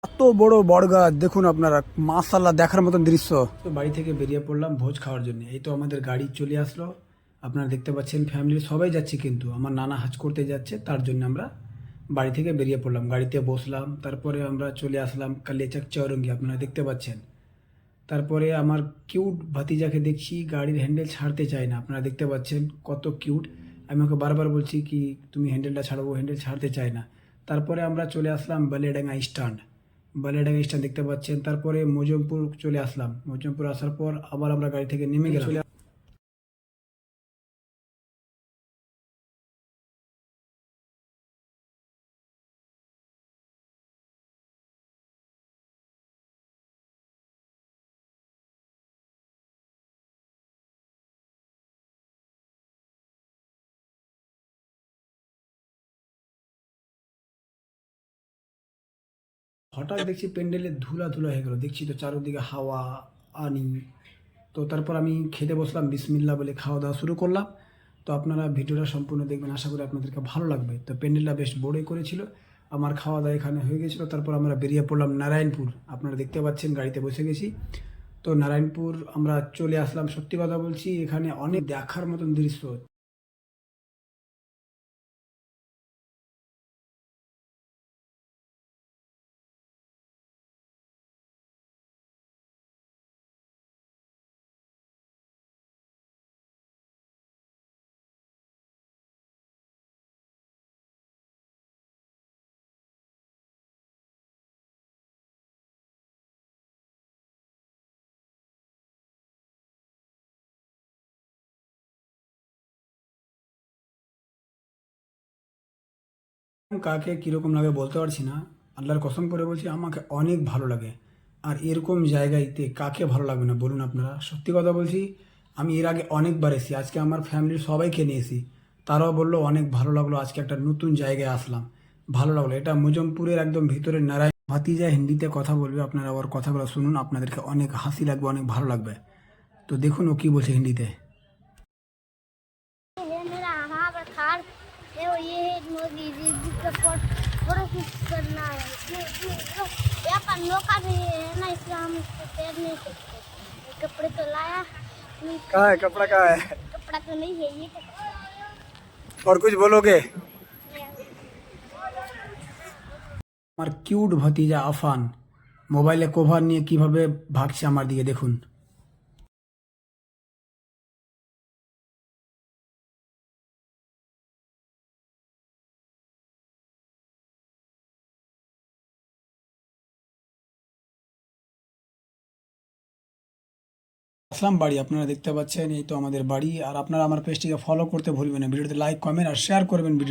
এত বড় বড়গাছ দেখুন আপনারা, মাশাআল্লাহ দেখার মতন দৃশ্য। তো বাড়ি থেকে বেরিয়ে পড়লাম ভোজ খাওয়ার জন্য। এই তো আমাদের গাড়ি চলে আসলো, আপনারা দেখতে পাচ্ছেন ফ্যামিলির সবাই যাচ্ছে, কিন্তু আমার নানা হাজ করতে যাচ্ছে, তার জন্য আমরা বাড়ি থেকে বেরিয়ে পড়লাম, গাড়িতে বসলাম, তারপরে আমরা চলে আসলাম কালিয়াচক চৌরঙ্গি, আপনারা দেখতে পাচ্ছেন। তারপরে আমার কিউট ভাতিজাকে দেখছি গাড়ির হ্যান্ডেল ছাড়তে চায় না, আপনারা দেখতে পাচ্ছেন কত কিউট। আমি ওকে বারবার বলছি কি তুমি হ্যান্ডেলটা ছাড়বো, হ্যান্ডেল ছাড়তে চায় না। তারপরে আমরা চলে আসলাম বালিয়াডাঙ্গা স্ট্যান্ড, বালিয়াডাঙ্গা স্ট্যান্ড দেখতে পাচ্ছেন। তারপরে মজমপুর চলে আসলাম, মজমপুর আসার পর আবার আমরা গাড়ি থেকে নেমে গেলাম। হঠাৎ দেখছি প্যান্ডেলে ধুলা ধুলা হয়ে গেল, দেখছি তো চারদিকে হাওয়া আনি। তো তারপর আমি খেতে বসলাম, বিসমিল্লা বলে খাওয়া দাওয়া শুরু করলাম। তো আপনারা ভিডিওটা সম্পূর্ণ দেখবেন, আশা করি আপনাদেরকে ভালো লাগবে। তো প্যান্ডেলটা বেশ বড়ই করেছিল, আমার খাওয়া দাওয়া এখানে হয়ে গেছিলো। তারপর আমরা বেরিয়ে পড়লাম নারায়ণপুর, আপনারা দেখতে পাচ্ছেন গাড়িতে বসে গেছি। তো নারায়ণপুর আমরা চলে আসলাম। সত্যি কথা বলছি, এখানে অনেক দেখার মতন দৃশ্য। কাকে কীরকম লাগে বলতে পারছি না, আল্লাহর কসম করে বলছি আমাকে অনেক ভালো লাগে। আর এরকম জায়গাতে কাকে ভালো লাগবে না বলুন আপনারা, সত্যি কথা বলছি। আমি এর আগে অনেকবার এসেছি, আজকে আমার ফ্যামিলির সবাইকে নিয়ে এসেছি, তারাও বললো অনেক ভালো লাগলো, আজকে একটা নতুন জায়গায় আসলাম, ভালো লাগলো। এটা মজমপুরের একদম ভিতরে নারায়ণ। ভাতিজা হিন্দিতে কথা বলবে, আপনারা ওর কথাগুলো শুনুন, আপনাদেরকে অনেক হাসি লাগবে, অনেক ভালো লাগবে। তো দেখুন ও কী বলছে হিন্দিতে। ये मेरा आधार कार्ड है और ये है मोदी जी का फोटो खींच करना है। यहाँ पर नौका भी है ना, इसलिए हम इसको तैर नहीं सकते। कपड़े तो लाया नहीं, कहाँ है कपड़ा, कहाँ है? कपड़ा तो नहीं है ये कपड़ा। और कुछ बोलोगे? আমার কিউট ভাতিজা আফান মোবাইলে কভার নিয়ে কিভাবে ভাগছে আমার দিকে, দেখুন। আসলাম বাড়ি, আপনারা দেখতে পাচ্ছেন এই তো আমাদের বাড়ি। আর আপনারা আমার পেজটিকে ফলো করতে ভুলবেন না, ভিডিওতে লাইক কমেন্ট আর শেয়ার করবেন ভিডিও।